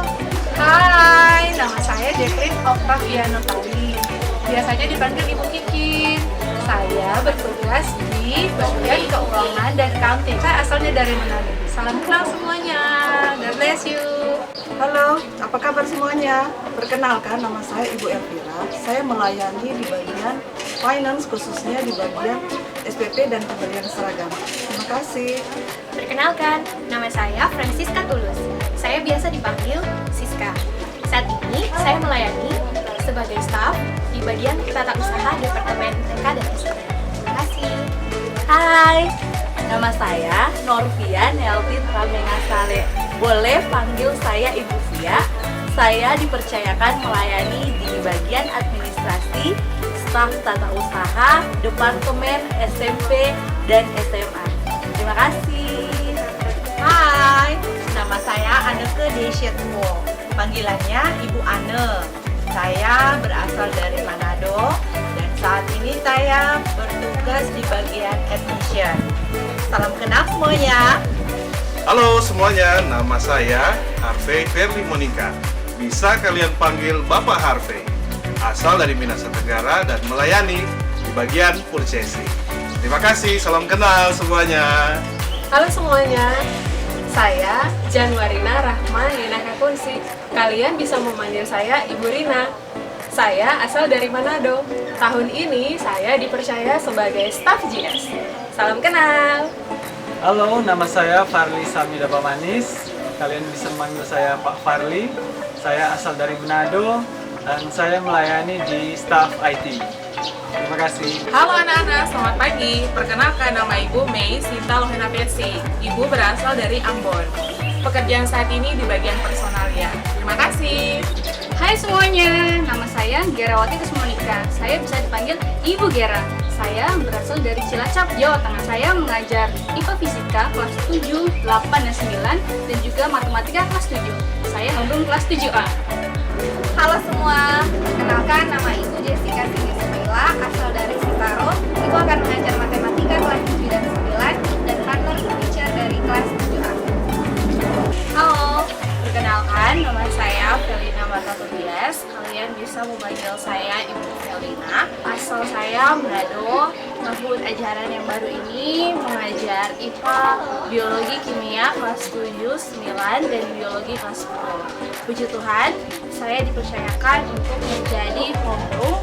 Hai, nama saya Jacqueline Octaviano Tali. Biasanya dipanggil Ibu Kiki. Saya bertugas di bagian keuangan dan accounting. Saya asalnya dari Manado. Salam kenal semuanya. God bless you. Halo, apa kabar semuanya? Perkenalkan, nama saya Ibu Elvira. Saya melayani di bagian finance, khususnya di bagian SPP dan pembelian seragam. Terima kasih. Perkenalkan, nama saya Francisca Tulus. Saya biasa dipanggil Siska. Saat ini saya melayani sebagai staf di bagian tata usaha Departemen TK dan SD. Terima kasih. Hai, nama saya Norvian Elvin Ramengasale. Boleh panggil saya Ibu Via. Saya dipercayakan melayani di bagian administrasi, staf tata usaha, Departemen SMP dan SMA. Terima kasih. Hai, nama saya Anneke Deshetwo. Panggilannya Ibu Anne. Saya berasal dari Manado dan saat ini saya bertugas di bagian admission. Salam kenal semuanya. Halo semuanya, nama saya Harvey Verly Monica. Bisa kalian panggil Bapak Harvey. Asal dari Minahasa Tenggara dan melayani di bagian purchasing. Terima kasih, salam kenal semuanya. Halo semuanya, saya Januarina Rahma Yunaka Kunsi. Kalian bisa memanggil saya Ibu Rina. Saya asal dari Manado. Tahun ini saya dipercaya sebagai staf GS. Salam kenal. Halo, nama saya Farli Samida Pamanis. Kalian bisa memanggil saya Pak Farli. Saya asal dari Manado dan saya melayani di staf IT. Terima kasih. Halo anak-anak, selamat pagi. Perkenalkan, nama Ibu Mei Sinta Lohena Persi. Ibu berasal dari Ambon. Pekerjaan saat ini di bagian personalia. Terima kasih. Hai semuanya, nama saya Gerawati Kusmonika. Saya bisa dipanggil Ibu Gera. Saya berasal dari Cilacap, Jawa Tengah. Saya mengajar IPA Fisika kelas 7, 8, dan 9 dan juga Matematika kelas 7. Saya alumni kelas 7A. Halo semua, perkenalkan nama Ibu Jessica Sinismila, asal dari Sitaro. Ibu akan mengajar Matematika kelas 7 dan 9 dan partner teacher dari kelas 7A. Halo, perkenalkan nama saya Felina Batatobias. Kalian bisa memanggil saya Ibu Felina. Asal saya Manado. Tahun ajaran yang baru ini mengajar IPA, Biologi Kimia kelas 7, 9, dan Biologi kelas 10. Puji Tuhan, saya dipercayakan untuk menjadi homeroom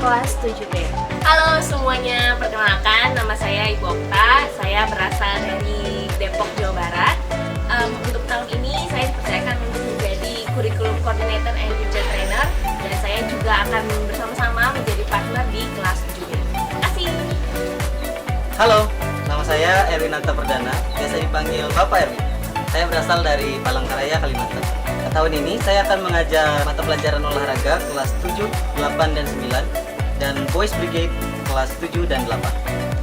kelas 7B. Halo semuanya, perkenalkan nama saya Ibu Okta. Saya berasal dari Depok, Jawa Barat. Untuk tahun ini saya dipercayakan untuk menjadi Curriculum Coordinator and Teacher Trainer, dan saya juga akan bersama-sama menjadi partner di kelas 7B. Terima kasih. Halo, nama saya Erwinanta Perdana, biasa dipanggil Bapak Erwin. Saya berasal dari Palangkaraya, Kalimantan. Tahun ini saya akan mengajar mata pelajaran olahraga kelas 7, 8, dan 9 dan Boys Brigade kelas 7 dan 8.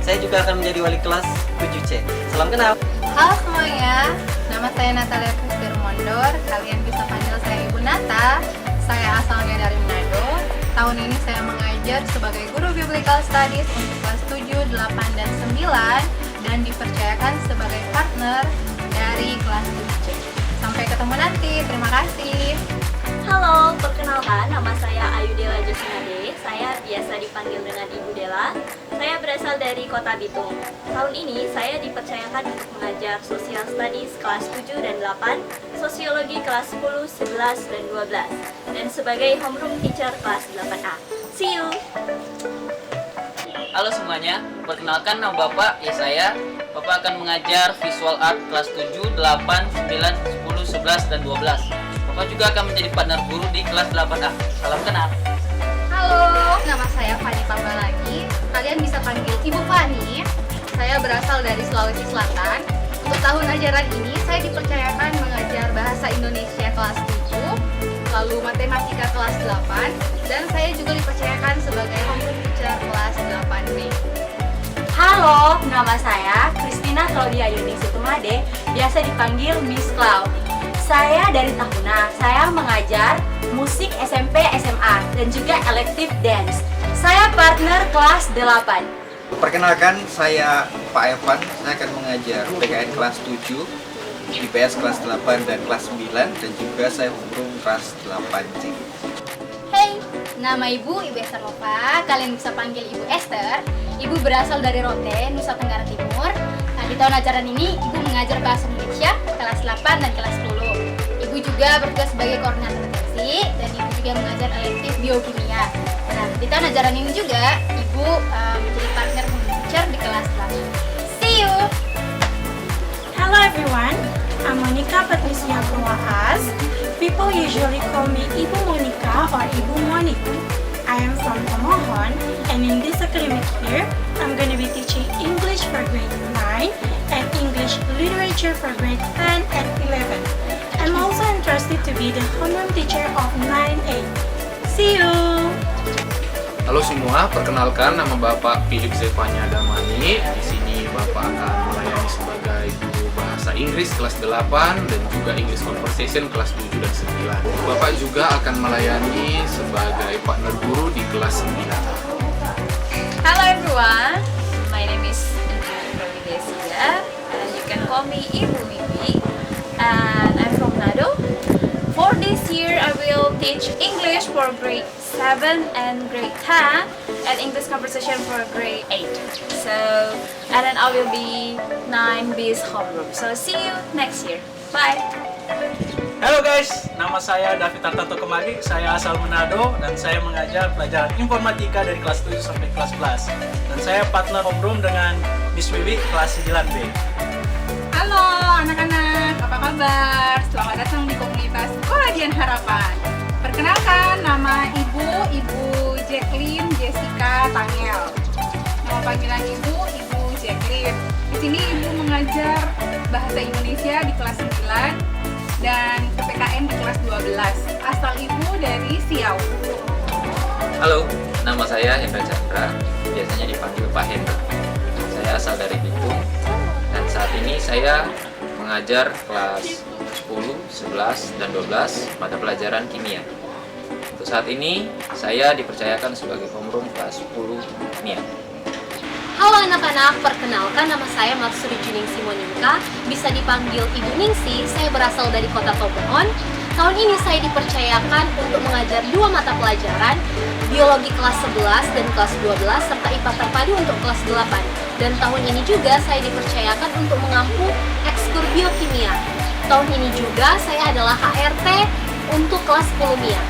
Saya juga akan menjadi wali kelas 7C. Salam kenal. Halo semuanya, nama saya Natalia Christir Mondor. Kalian bisa panggil saya Ibu Nata. Saya asalnya dari Manado. Tahun ini saya mengajar sebagai guru Biblical Studies untuk kelas 7, 8, dan 9 dan dipercayakan sebagai partner dari kelas 7C. Sampai ketemu nanti, terima kasih. Halo, perkenalkan nama saya Ayudela Josinade. Saya biasa dipanggil dengan Ibu Dela. Saya berasal dari Kota Bitung. Tahun ini saya dipercayakan untuk mengajar Social Studies kelas 7 dan 8, Sosiologi kelas 10, 11, dan 12, dan sebagai homeroom teacher kelas 8A. See you! Halo semuanya, perkenalkan nama Bapak, saya. Bapak akan mengajar Visual Art kelas 7, 8, 9, 10, 11, dan 12. Bapak juga akan menjadi partner guru di kelas 8A. Salam kenal. Halo, nama saya Fani Pambalagi. Kalian bisa panggil Ibu Fani. Saya berasal dari Sulawesi Selatan. Untuk tahun ajaran ini, saya dipercayakan mengajar Bahasa Indonesia kelas 7, lalu Matematika kelas 8, dan saya juga dipercayakan sebagai homeroom teacher kelas 8B. Halo, nama saya Kristina Claudia Yuningsi Tumade, biasa dipanggil Miss Clau. Saya dari Tahuna, saya mengajar musik SMP SMA dan juga elektif dance. Saya partner kelas 8. Perkenalkan, saya Pak Evan. Saya akan mengajar PKN kelas 7, IPS kelas 8 dan kelas 9, dan juga saya homeroom kelas 8C. Hey, nama Ibu Esther Nova. Kalian bisa panggil Ibu Esther. Ibu berasal dari Rote, Nusa Tenggara Timur. Nah, di tahun ajaran ini, Ibu mengajar Bahasa Indonesia kelas 8 dan kelas 10. Ibu juga bertugas sebagai koordinator redaksi dan Ibu juga mengajar elektif biokimia. Nah, di tahun ajaran ini juga Ibu menjadi partner teacher di kelas 8. See you! Hello everyone, I'm Monica Patricia Purwaas. People usually call me Ibu Monica or Ibu Monik. I am from Tomohon, and in this academic year, I'm going to be teaching English for grade 9 and English literature for grade 10 and 11. I'm also interested to be the homeroom teacher of 9A. See you! Halo semua, perkenalkan nama Bapak Philip Zevanya Damani. Di sini Bapak akan melayani sebagai guru bahasa Inggris kelas 8 dan juga English Conversation kelas 7 dan 9. Bapak juga akan melayani sebagai partner guru di kelas 9. Hello everyone, my name is Ibu Desia and you can call me Ibu Wiwi, and I'm from Manado. For this year, I will teach English for grade 7 and grade 10 and English Conversation for grade 8. So, and then I will be 9B's homeroom. So see you next year. Bye! Halo guys, nama saya David Tartanto Kemari. Saya asal Manado dan saya mengajar pelajaran informatika dari kelas 7 sampai kelas 11. Dan saya partner homeroom dengan Miss Wiwi kelas 9B. Halo anak-anak, apa kabar? Selamat datang di komunitas Koladian Harapan. Perkenalkan, nama Ibu Jacqueline Jessica Tangel. Nama panggilan Ibu Jacqueline. Di sini Ibu mengajar Bahasa Indonesia di kelas 9 dan PPKN di kelas 12. Asal Ibu dari Siau. Halo, nama saya Hendra Chandra, biasanya dipanggil Pak Hendra. Saya asal dari Bitung dan saat ini saya mengajar kelas 10, 11, dan 12 mata pelajaran kimia. Untuk saat ini saya dipercayakan sebagai homeroom kelas 10 kimia. Halo anak-anak, perkenalkan nama saya Marsuri Juningsi Monika, bisa dipanggil Ibu Ningsi. Saya berasal dari Kota Tomohon. Tahun ini saya dipercayakan untuk mengajar 2 mata pelajaran, biologi kelas 11 dan kelas 12 serta IPA terpadu untuk kelas 8. Dan tahun ini juga saya dipercayakan untuk mengampu ekskur biokimia. Tahun ini juga saya adalah HRT untuk kelas 10 MIA.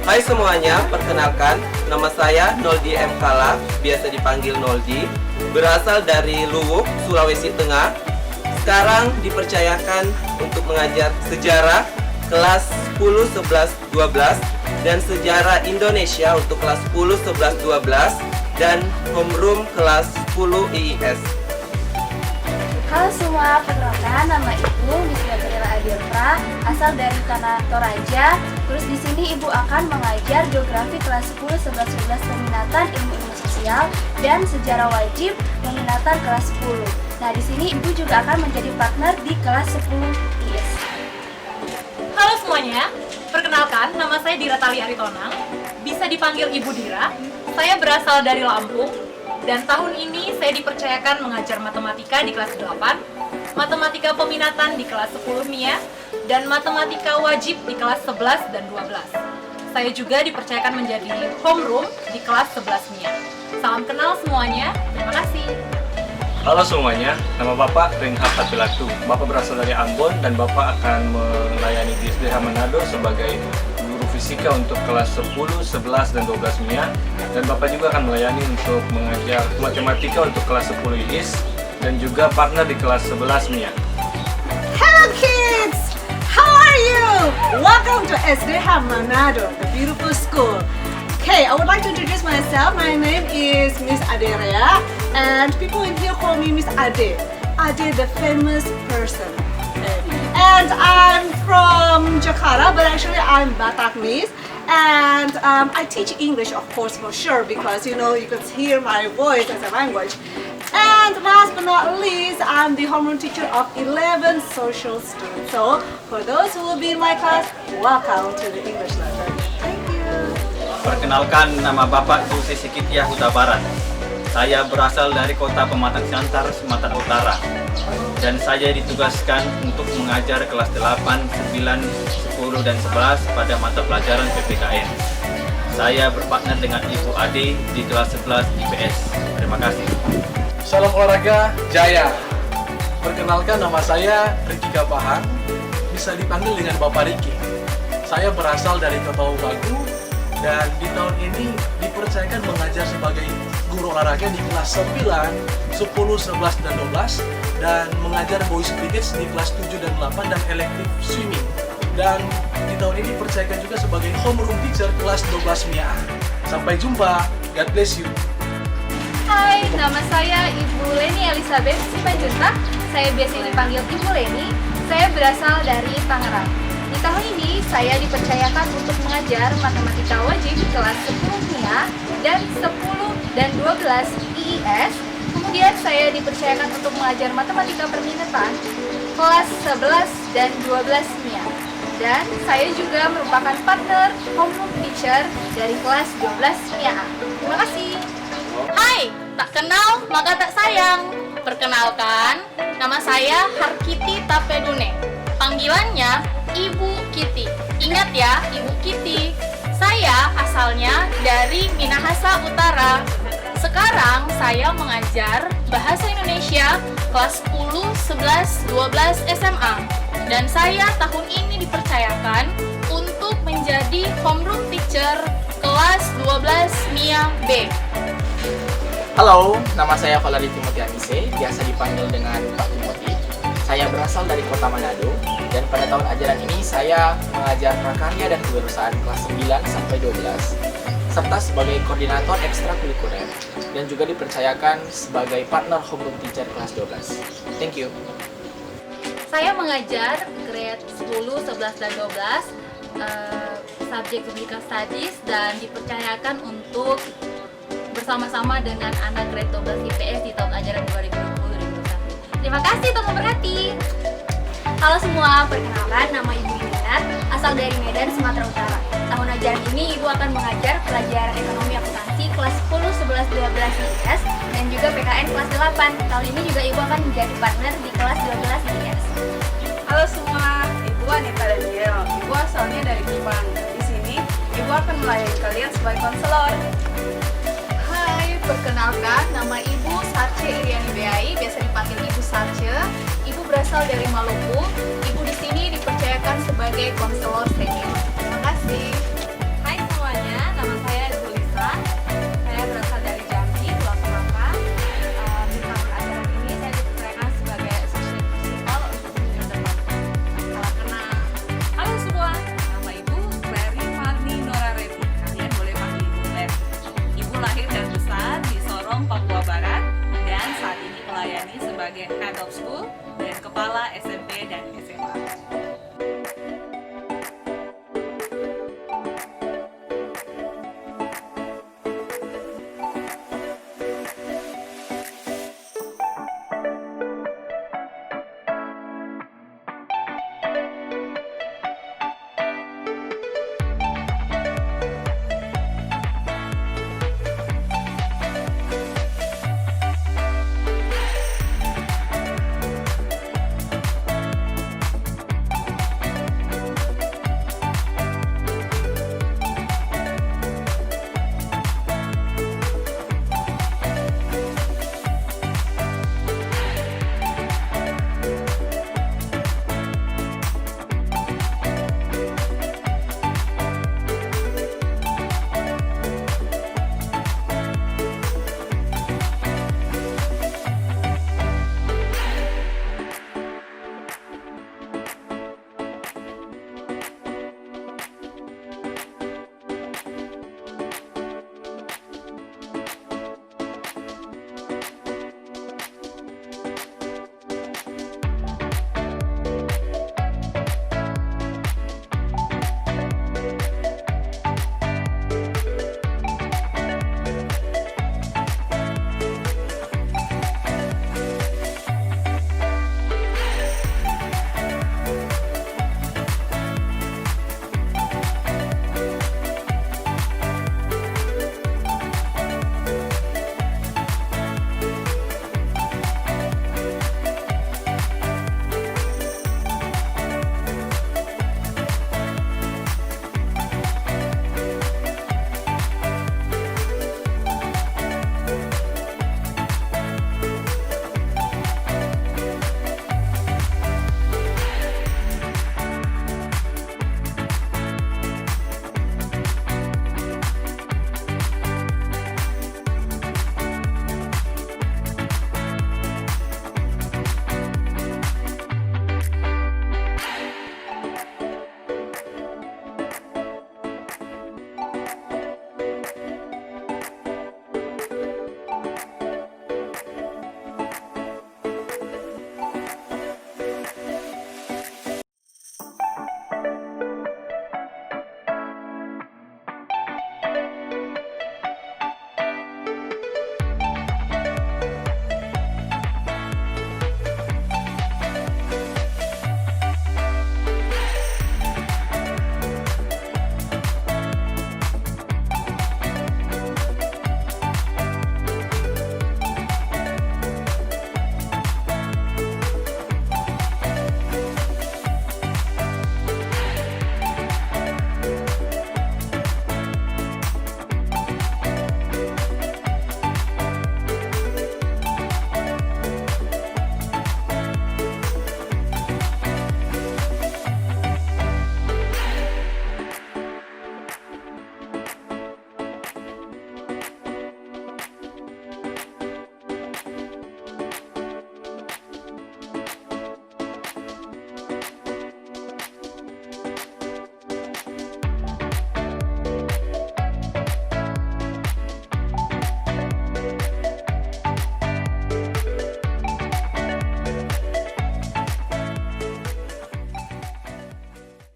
Hai semuanya, perkenalkan nama saya Noldi M. Kala, biasa dipanggil Noldi, berasal dari Luwuk, Sulawesi Tengah. Sekarang dipercayakan untuk mengajar sejarah kelas 10, 11, 12 dan sejarah Indonesia untuk kelas 10, 11, 12 dan homeroom kelas 10 IIS. Halo semua, perkenalkan nama Ibu Bismillah Adirta, asal dari Tanah Toraja. Terus di sini Ibu akan mengajar geografi kelas 10, 11, 12 peminatan ilmu sosial dan sejarah wajib peminatan kelas 10. Nah, di sini Ibu juga akan menjadi partner di kelas 10 IS. Halo semuanya, perkenalkan nama saya Dira Tali Aritonang, bisa dipanggil Ibu Dira. Saya berasal dari Lampung, dan tahun ini saya dipercayakan mengajar matematika di kelas 8, matematika peminatan di kelas 10 MIA, dan matematika wajib di kelas 11 dan 12. Saya juga dipercayakan menjadi homeroom di kelas 11 MIA. Salam kenal semuanya, terima kasih. Halo semuanya, nama Bapak Reinhard Tapilatu. Bapak berasal dari Ambon dan Bapak akan melayani di SDH Manado sebagai guru fisika untuk kelas 10, 11, dan 12 MIA. Dan Bapak juga akan melayani untuk mengajar matematika untuk kelas 10 IIS dan juga partner di kelas 11 MIA. Hello kids! How are you? Welcome to SDH Manado, the beautiful school. Okay, I would like to introduce myself. My name is Miss Aderea, and people in here call me Miss Ade. Ade, the famous person. And I'm from Jakarta, but actually I'm Bataknese. And I teach English, of course, for sure, because you can hear my voice as a language. And last but not least, I'm the homeroom teacher of 11 social students. So, for those who will be in my class, welcome to the English lesson. Thank you. Perkenalkan, nama Bapak Dulce Sikitia Huta Barat. Saya berasal dari kota Pematang Siantar, Sumatera Utara. Dan saya ditugaskan untuk mengajar kelas 8, 9, 10, dan 11 pada mata pelajaran PPKN. Saya berpartner dengan Ibu Ade di kelas 11 IPS. Terima kasih. Salam olahraga Jaya. Perkenalkan, nama saya Riki Kapahan, bisa dipanggil dengan Bapak Riki. Saya berasal dari Kota Bagu dan di tahun ini dipercayakan mengajar sebagai guru olahraga di kelas 9, 10, 11, dan 12 dan mengajar Boys Brigade di kelas 7 dan 8 dan elective swimming. Dan di tahun ini dipercayakan juga sebagai homeroom teacher kelas 12 MIA. Sampai jumpa, God bless you. Hai, nama saya Ibu Leni Elizabeth Simanjuntak. Saya biasa dipanggil Ibu Leni. Saya berasal dari Tangerang. Di tahun ini saya dipercayakan untuk mengajar matematika wajib kelas 10 MIA dan 10 dan 12 IIS. Kemudian saya dipercayakan untuk mengajar matematika permintaan kelas 11 dan 12 MIA. Dan saya juga merupakan partner homeroom teacher dari kelas 12 MIA. Terima kasih. Hai, tak kenal maka tak sayang. Perkenalkan, nama saya Harkiti Tapedune. Panggilannya Ibu Kitty. Ingat ya, Ibu Kitty. Saya asalnya dari Minahasa Utara. Sekarang saya mengajar Bahasa Indonesia kelas 10, 11, 12 SMA. Dan saya tahun ini dipercayakan untuk menjadi homeroom teacher kelas 12 MIA B. Halo, nama saya Valeri Timothy Anise, biasa dipanggil dengan Pak Timothy. Saya berasal dari kota Manado, dan pada tahun ajaran ini saya mengajar prakarya dan kewirausahaan kelas 9 sampai 12, serta sebagai koordinator ekstrakurikuler, dan juga dipercayakan sebagai partner homeroom teacher kelas 12. Thank you. Saya mengajar grade 10, 11, dan 12 subjek Clinical Studies dan dipercayakan untuk bersama-sama dengan anak grade 12 IPS di tahun ajaran 2020-2021. Terima kasih telah berhati. Halo semua, perkenalkan nama Ibu Inat, asal dari Medan, Sumatera Utara. Tahun ajaran ini Ibu akan mengajar pelajaran ekonomi akuntansi kelas 10, 11, 12 IPS dan juga PKN kelas 8. Tahun ini juga Ibu akan menjadi partner di kelas 12 IPS. Halo semua, Ibu Anita Daniel. Ibu asalnya dari Jepang. Di sini Ibu akan melayani kalian sebagai konselor. Hai, perkenalkan nama Ibu Sarce Iriani Beai, biasa dipanggil Ibu Sarce. Ibu berasal dari Maluku. Ibu di sini dipercayakan sebagai konselor senior. Terima kasih. Hai semuanya, nama saya Zulisa. Saya berasal dari Jambi, Pulau Sumatera. Di tahun ajaran ini saya dipercayakan sebagai associate principal untuk minggu depan. Salam kenal. Halo semua, nama Ibu Ferry Marni Norareti. Kalian boleh panggil Ibu Len. Ibu lahir dan besar di Sorong, Papua Barat, dan saat ini melayani sebagai Head of School dan Kepala SMP